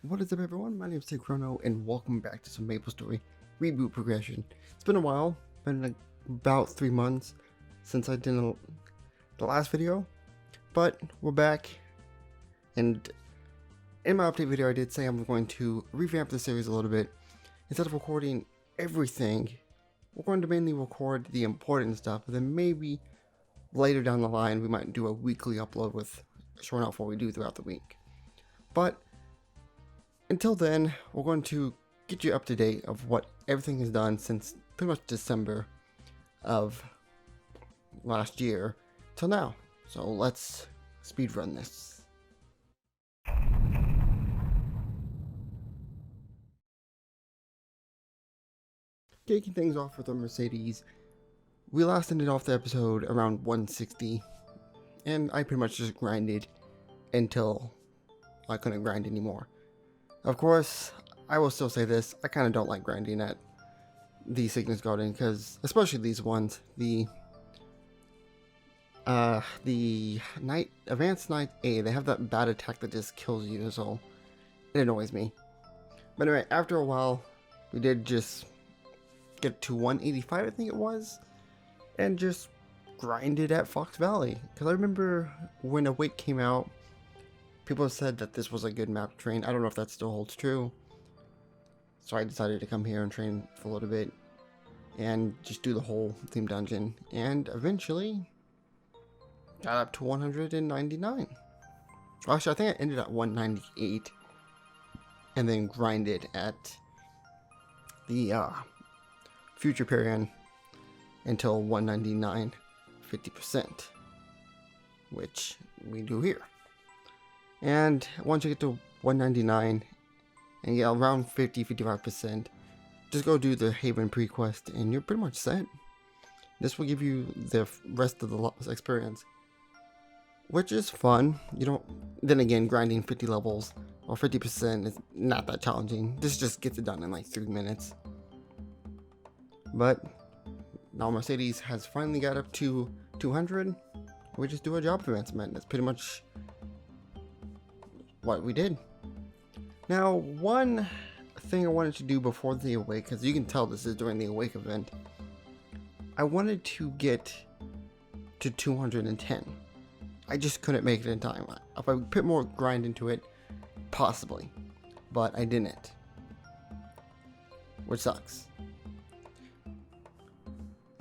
What is up, everyone? My name is TehCrono, and welcome back to some Maplestory Reboot progression. It's been a while, been about 3 months since I did the last video, but we're back, and in my update video I did say I'm going to revamp the series a little bit. Instead of recording everything, we're going to mainly record the important stuff, and then maybe later down the line we might do a weekly upload with showing off what we do throughout the week. But until then, we're going to get you up to date of what everything has done since pretty much December of last year till now. So let's speedrun this. Kicking things off with our Mercedes, we last ended off the episode around 160, and I pretty much just grinded until I couldn't grind anymore. Of course, I will still say this, I kind of don't like grinding at the Cygnus Garden, because, especially these ones, the Advanced Knight A, they have that bad attack that just kills you, so it annoys me. But anyway, after a while, we did just get to 185, I think it was, and just grinded at Fox Valley, because I remember when Awake came out, people have said that this was a good map to train. I don't know if that still holds true. So I decided to come here and train for a little bit and just do the whole theme dungeon. And eventually got up to 199. Actually, I think I ended at 198 and then grinded at the Future Period until 199, 50%, which we do here. And once you get to 199 and get around 50-55%, just go do the Haven pre-quest and you're pretty much set. This will give you the rest of the experience, which is fun. You don't, then again, grinding 50 levels or 50% is not that challenging. This just gets it done in like 3 minutes. But now Mercedes has finally got up to 200. We just do a job advancement. That's pretty much what we did. Now, one thing I wanted to do before the Awake, because you can tell this is during the Awake event, I wanted to get to 210. I just couldn't make it in time. If I put more grind into it, possibly, but I didn't, which sucks.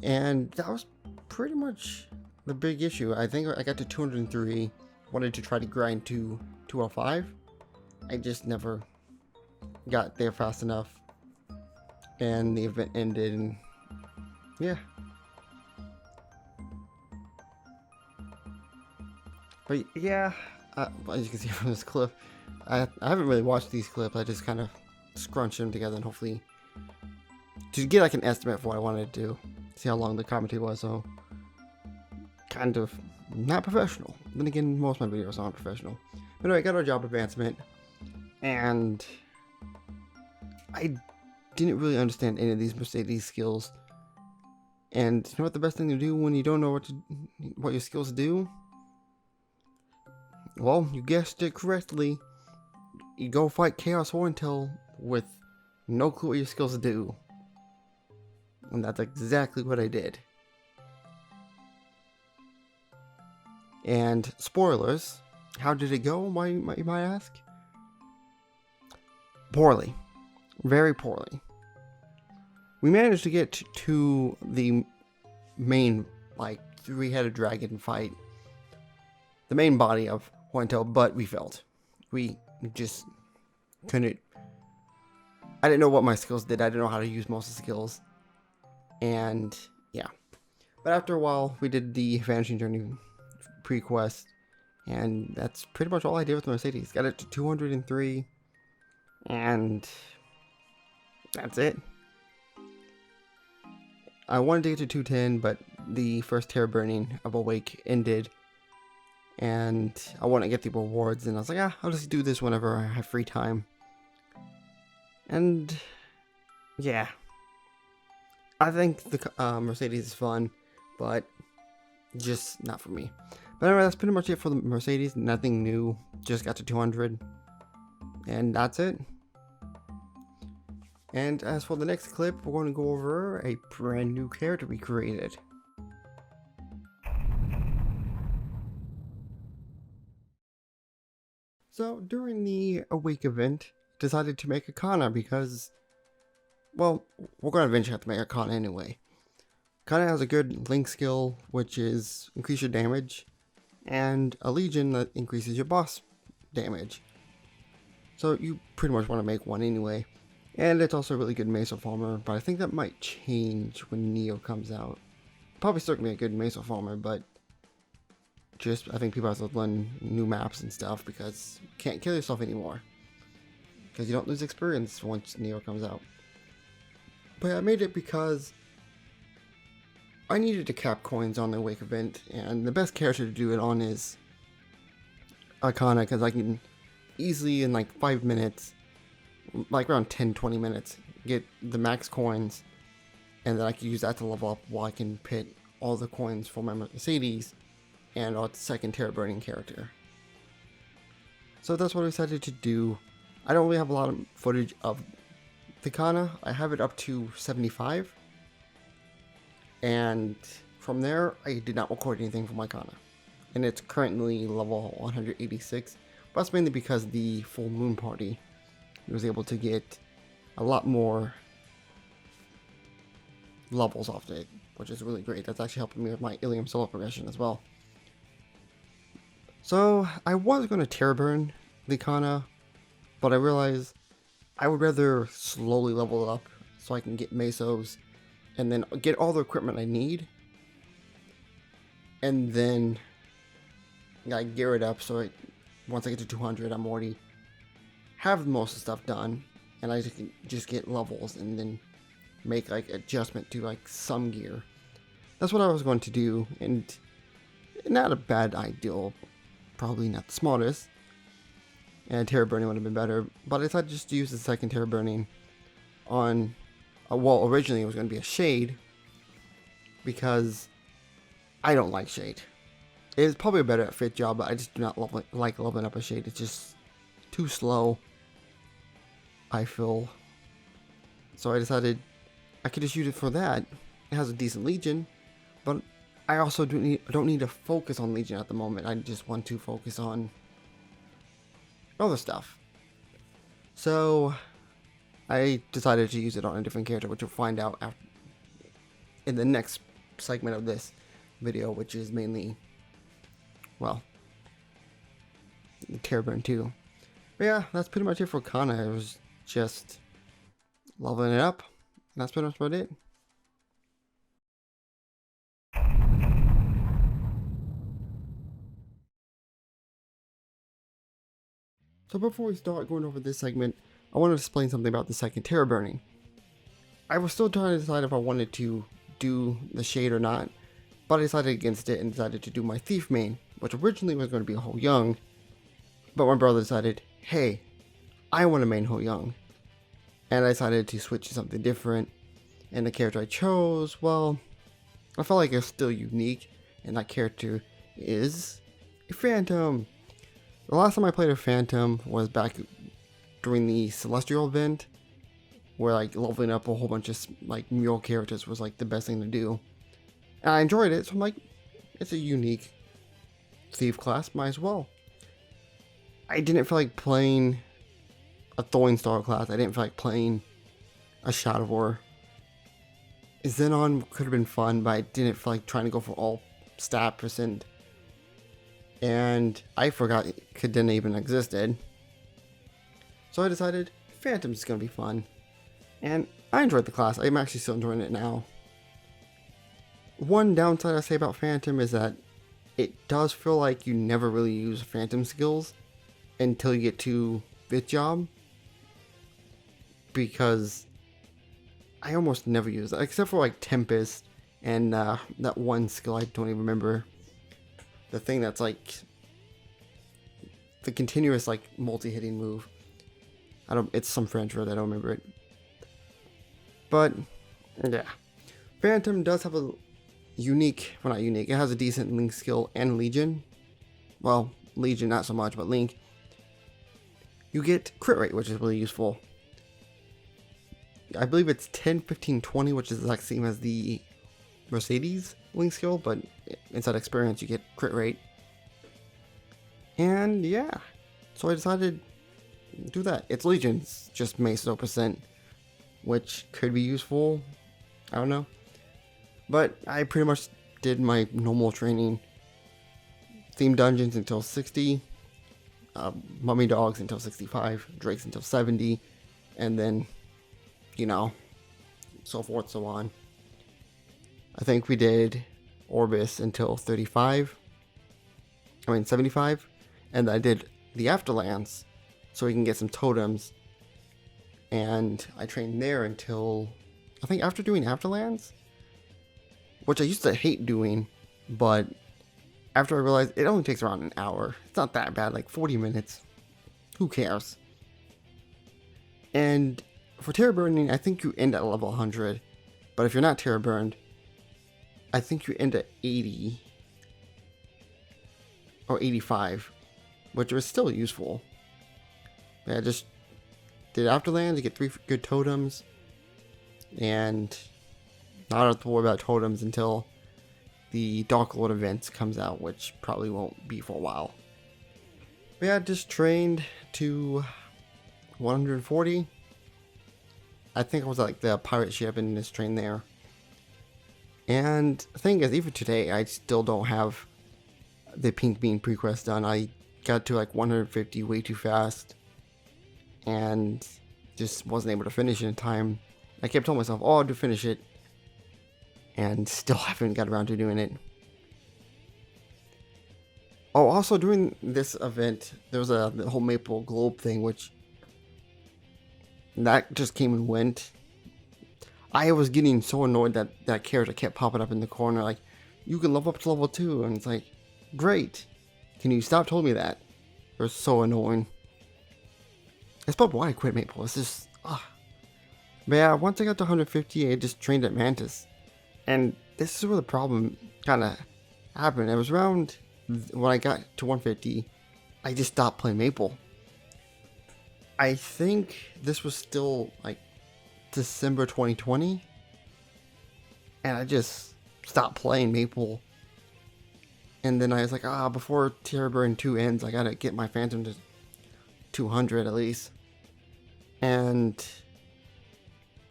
And that was pretty much the big issue. I think I got to 203, wanted to try to grind to 205. I just never got there fast enough, and the event ended, and yeah. But yeah, as you can see from this clip, I haven't really watched these clips. I just kind of scrunched them together and hopefully to get like an estimate for what I wanted to do, see how long the commentary was. So kind of not professional. Then again, most of my videos aren't professional. But anyway, I got our job advancement, and I didn't really understand any of these Mercedes skills. And you know what the best thing to do when you don't know what your skills do? Well, you guessed it correctly. You go fight Chaos Horntail with no clue what your skills do. And that's exactly what I did. And spoilers, how did it go, you might ask? Poorly. Very poorly. We managed to get to the main, like, 3-headed dragon fight. The main body of Horntail, but we failed. We just couldn't. I didn't know what my skills did. I didn't know how to use most of the skills. And, yeah. But after a while, we did the Vanishing Journey pre-quest, and that's pretty much all I did with Mercedes. Got it to 203, and that's it. I wanted to get to 210, but the first Terror Burning of Awake ended, and I want to get the rewards, and I was like, I'll just do this whenever I have free time. And yeah, I think the Mercedes is fun, but just not for me. But anyway, that's pretty much it for the Mercedes. Nothing new. Just got to 200. And that's it. And as for the next clip, we're going to go over a brand new character we created. So during the Awake event, decided to make a Kanna because, well, we're going to eventually have to make a Kanna anyway. Kanna has a good link skill, which is increase your damage, and a legion that increases your boss damage. So you pretty much want to make one anyway. And it's also a really good Mesa farmer, but I think that might change when Neo comes out. Probably still gonna be a good Mesa farmer, but just I think people have to learn new maps and stuff because you can't kill yourself anymore. Because you don't lose experience once Neo comes out. But I made it because I needed to cap coins on the Awake event, and the best character to do it on is Kanna, because I can easily in like 5 minutes, like around 10-20 minutes, get the max coins, and then I can use that to level up while I can pit all the coins for my Mercedes and our second Terror Burning character. So that's what I decided to do. I don't really have a lot of footage of the Kanna. I have it up to 75, and from there I did not record anything for my Kanna, and it's currently level 186, but that's mainly because the full moon party was able to get a lot more levels off it, which is really great. That's actually helping me with my Ilium solo progression as well. So I was going to Terror Burn the Kanna, but I realized I would rather slowly level it up so I can get Mesos and then get all the equipment I need, and then I gear it up so once I get to 200 I'm already have most of the stuff done, and I can just get levels and then make like adjustment to like some gear. That's what I was going to do, and not a bad ideal, probably not the smartest, and Terror Burning would have been better, but I decided just to use the second Terror Burning on well, originally it was going to be a Shade because I don't like Shade. It's probably a better fit job, but I just do not like leveling up a Shade. It's just too slow, I feel. So I decided I could just use it for that. It has a decent Legion, but I also don't need to focus on Legion at the moment. I just want to focus on other stuff. So I decided to use it on a different character, which you'll find out in the next segment of this video, which is mainly, well, Terror Burn 2. But yeah, that's pretty much it for Kanna. It was just leveling it up, and that's pretty much about it. So before we start going over this segment, I want to explain something about the second Terror Burning. I was still trying to decide if I wanted to do the Shade or not, but I decided against it and decided to do my Thief main, which originally was going to be Ho Young, but my brother decided, hey, I want to main Ho Young, and I decided to switch to something different, and the character I chose, well, I felt like it's still unique, and that character is a Phantom. The last time I played a Phantom was back during the Celestial event, where like leveling up a whole bunch of like mural characters was like the best thing to do. And I enjoyed it, so I'm like, it's a unique Thief class, might as well. I didn't feel like playing a Throwing Star class. I didn't feel like playing a Shadow War. Xenon could have been fun, but I didn't feel like trying to go for all stat percent. And I forgot Kanna even existed. So I decided Phantom's gonna be fun. And I enjoyed the class. I'm actually still enjoying it now. One downside I say about Phantom is that it does feel like you never really use Phantom skills until you get to 5th job. Because I almost never use it, except for like Tempest and that one skill I don't even remember. The thing that's like the continuous like multi-hitting move. It's some French word, I don't remember it. But yeah, Phantom does have a unique, well not unique, it has a decent Link skill and Legion. Well, Legion not so much, but Link. you get crit rate, which is really useful. I believe it's 10, 15, 20, which is the exact same as the Mercedes wing skill, but inside experience you get crit rate. And yeah, so I decided to do that. It's Legion's just mace 0%, which could be useful. I don't know. But I pretty much did my normal training. Theme dungeons until 60. Mummy dogs until 65. Drakes until 70. And then, you know, so forth, so on. I think we did Orbis until 35. 75. And I did the Afterlands so we can get some totems. And I trained there until, I think after doing Afterlands, which I used to hate doing, but after I realized it only takes around an hour. It's not that bad, like 40 minutes. Who cares? And for Terror Burning, I think you end at level 100. But if you're not Terror Burned, I think you end at 80 or 85, which was still useful. Yeah, I just did Afterlands to get 3 good totems, and not have to worry about totems until the Dark Lord event comes out, which probably won't be for a while. But yeah, just trained to 140. I think I was like the pirate ship and just trained there. And the thing is, even today, I still don't have the Pink Bean pre-quest done. I got to like 150 way too fast and just wasn't able to finish it in time. I kept telling myself, oh, I'll finish it, and still haven't got around to doing it. Oh, also during this event, there was the whole Maple Globe thing, which that just came and went. I was getting so annoyed that that character kept popping up in the corner, like, you can level up to level 2, and it's like, great. Can you stop telling me that? It was so annoying. That's probably why I quit Maple. It's just, But yeah, once I got to 150, I just trained at Mantis. And this is where the problem kind of happened. It was around when I got to 150, I just stopped playing Maple. I think this was still like December 2020. And I just stopped playing Maple. And then I was like, before Terror Burn 2 ends, I gotta get my Phantom to 200 at least. And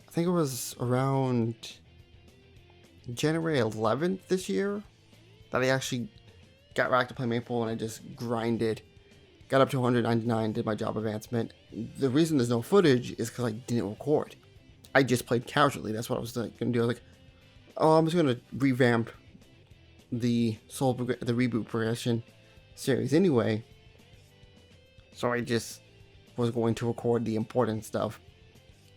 I think it was around January 11th this year that I actually got back to play Maple, and I just grinded. Got up to 199, did my job advancement. The reason there's no footage is because I didn't record. I just played casually. That's what I was going to do. I was like, I'm just going to revamp the Reboot progression series anyway. So I just was going to record the important stuff,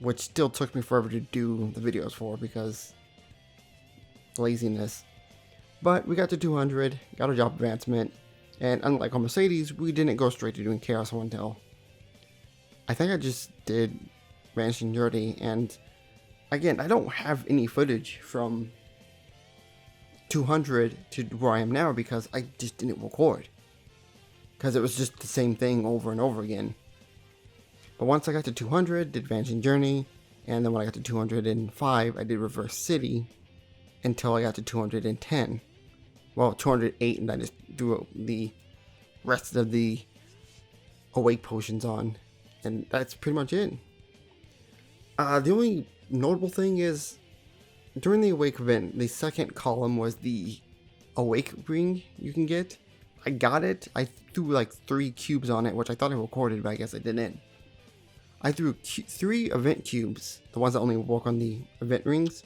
which still took me forever to do the videos for because laziness. But we got to 200, got a job advancement, and unlike on Mercedes, we didn't go straight to doing Chaos 1 until I think I just did Vanishing Journey. And again, I don't have any footage from 200 to where I am now because I just didn't record, because it was just the same thing over and over again. But once I got to 200, did Vanishing Journey, and then when I got to 205, I did Reverse City until I got to 210. Well, 208, and I just threw the rest of the Awake potions on, and that's pretty much it. The only notable thing is, during the Awake event, the second column was the Awake ring you can get. I got it. I threw like 3 cubes on it, which I thought I recorded, but I guess I didn't. I threw 3 event cubes, the ones that only work on the event rings,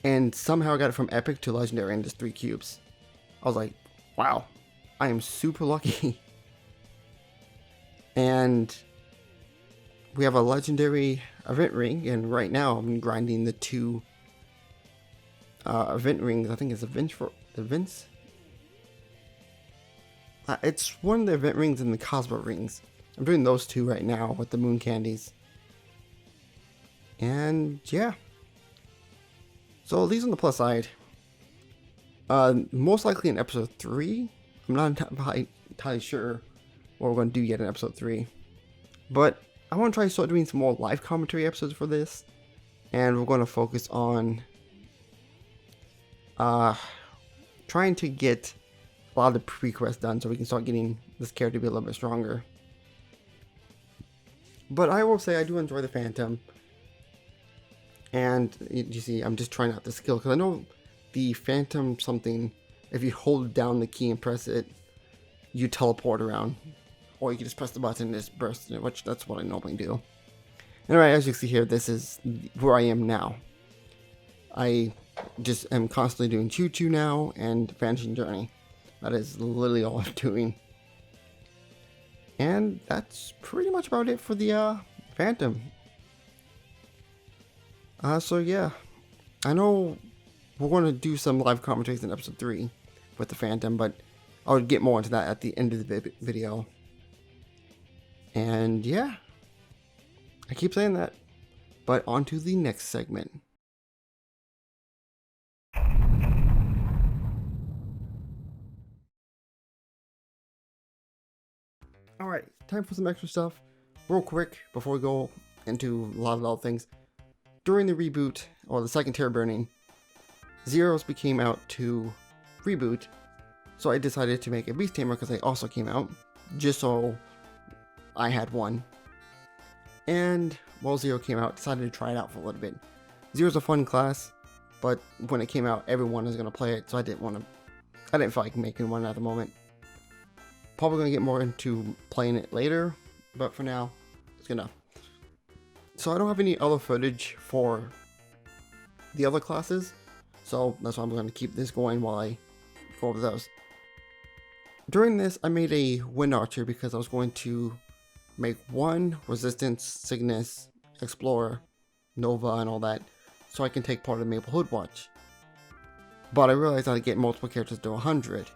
and somehow I got it from Epic to Legendary in just 3 cubes. I was like, wow, I am super lucky. And we have a Legendary event ring, and right now I'm grinding the 2 event rings. I think it's events. It's one of the event rings and the Cosmo rings. I'm doing those 2 right now with the moon candies. And yeah. So these on the plus side. Most likely in episode 3. I'm not entirely sure what we're going to do yet in episode 3. But I want to try to start doing some more live commentary episodes for this, and we're going to focus on trying to get a lot of the pre-quests done so we can start getting this character to be a little bit stronger. But I will say I do enjoy the Phantom, and you see I'm just trying out the skill because I know the Phantom something, if you hold down the key and press it, you teleport around, or you can just press the button and just burst it, which that's what I normally do. Anyway, as you can see here, this is where I am now. I just am constantly doing Choo Choo now and Vanishing Journey. That is literally all I'm doing. And that's pretty much about it for the Phantom. So yeah, I know we're going to do some live commentaries in episode 3 with the Phantom, but I'll get more into that at the end of the video. And yeah, I keep saying that, but on to the next segment. Alright, time for some extra stuff. Real quick, before we go into a lot of other things. During the reboot, or the second Terror Burning, Zeros became out to Reboot, so I decided to make a Beast Tamer because they also came out, just so I had one. And while Zero came out, decided to try it out for a little bit. Zero's a fun class, but when it came out, everyone is going to play it, so I didn't feel like making one at the moment. Probably going to get more into playing it later, but for now, it's good enough. So I don't have any other footage for the other classes, so that's why I'm going to keep this going while I go over those. During this, I made a Wind Archer because I was going to make one Resistance, Cygnus, Explorer, Nova, and all that, so I can take part of the Maple Hood Watch. But I realized I had to get multiple characters to 100.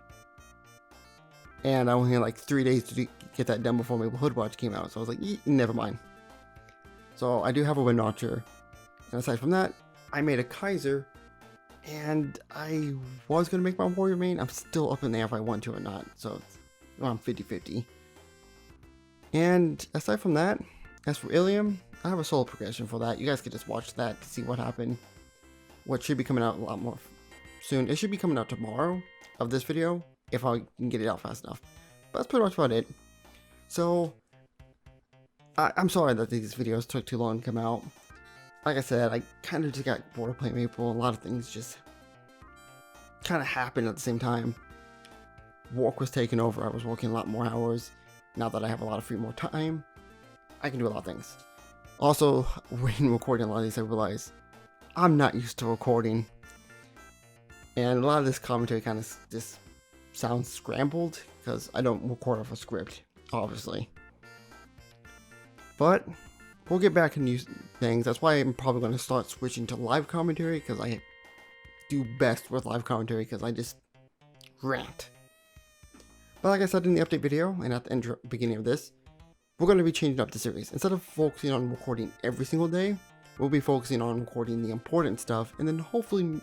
And I only had like 3 days to get that done before Maple Hood Watch came out, so I was like, never mind. So I do have a Wind Archer. And aside from that, I made a Kaiser, and I was going to make my Warrior main. I'm still up in there if I want to or not, so it's around 50-50. And aside from that, as for Ilium, I have a solo progression for that. You guys can just watch that to see what happened. What should be coming out a lot more soon. It should be coming out tomorrow of this video, if I can get it out fast enough. But that's pretty much about it. So, I'm sorry that these videos took too long to come out. Like I said, I kind of just got bored of playing Maple. A lot of things just kind of happened at the same time. Work was taking over. I was working a lot more hours. Now that I have a lot of more time, I can do a lot of things. Also, when recording a lot of these, I realize I'm not used to recording. And a lot of this commentary kind of just sounds scrambled because I don't record off a script, obviously. But we'll get back to new things. That's why I'm probably going to start switching to live commentary, because I do best with live commentary because I just rant. But like I said in the update video and at the beginning of this, we're going to be changing up the series. Instead of focusing on recording every single day, we'll be focusing on recording the important stuff, and then hopefully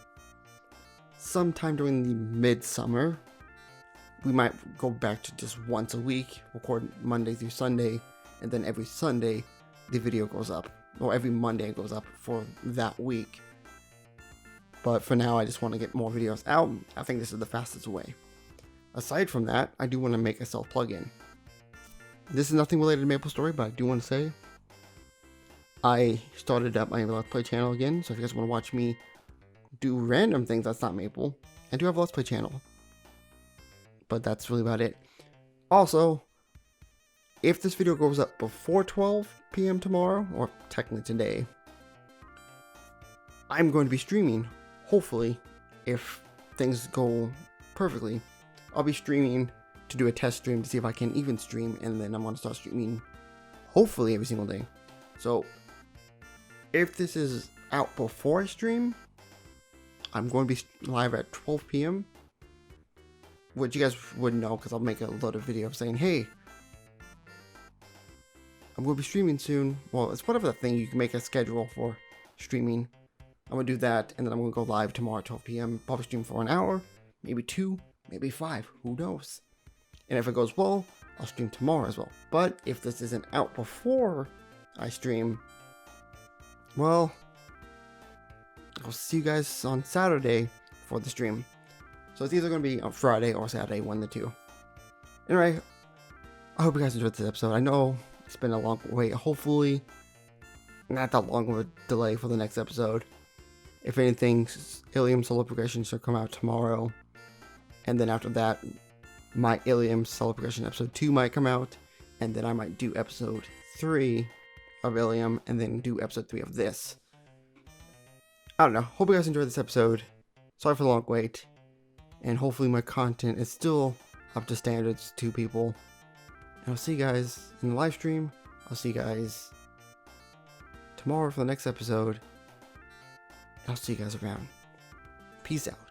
sometime during the midsummer, we might go back to just once a week, record Monday through Sunday, and then every Sunday the video goes up, or every Monday it goes up for that week. But for now, I just want to get more videos out. I think this is the fastest way. Aside from that, I do want to make a self plugin. This is nothing related to Maplestory, but I do want to say I started up my Let's Play channel again, so if you guys want to watch me do random things that's not Maple, I do have a Let's Play channel. But that's really about it. Also, if this video goes up before 12 PM tomorrow, or technically today, I'm going to be streaming, hopefully, if things go perfectly. I'll be streaming to do a test stream to see if I can even stream, and then I'm going to start streaming, hopefully, every single day. So, if this is out before I stream, I'm going to be live at 12 PM, which you guys wouldn't know because I'll make a load of videos saying, hey, I'm going to be streaming soon. Well, it's whatever the thing, you can make a schedule for streaming. I'm going to do that, and then I'm going to go live tomorrow at 12 PM, probably stream for an hour, maybe 2, maybe 5, who knows. And if it goes well, I'll stream tomorrow as well. But if this isn't out before I stream, well, I'll see you guys on Saturday for the stream. So it's either going to be on Friday or Saturday, one of the two. Anyway, I hope you guys enjoyed this episode. I know it's been a long wait. Hopefully, not that long of a delay for the next episode. If anything, Ilium Solo Progression should come out tomorrow. And then after that, my Ilium Solo Progression episode 2 might come out. And then I might do episode 3 of Ilium and then do episode 3 of this. I don't know. Hope you guys enjoyed this episode. Sorry for the long wait. And hopefully my content is still up to standards to people. And I'll see you guys in the live stream. I'll see you guys tomorrow for the next episode. I'll see you guys around. Peace out.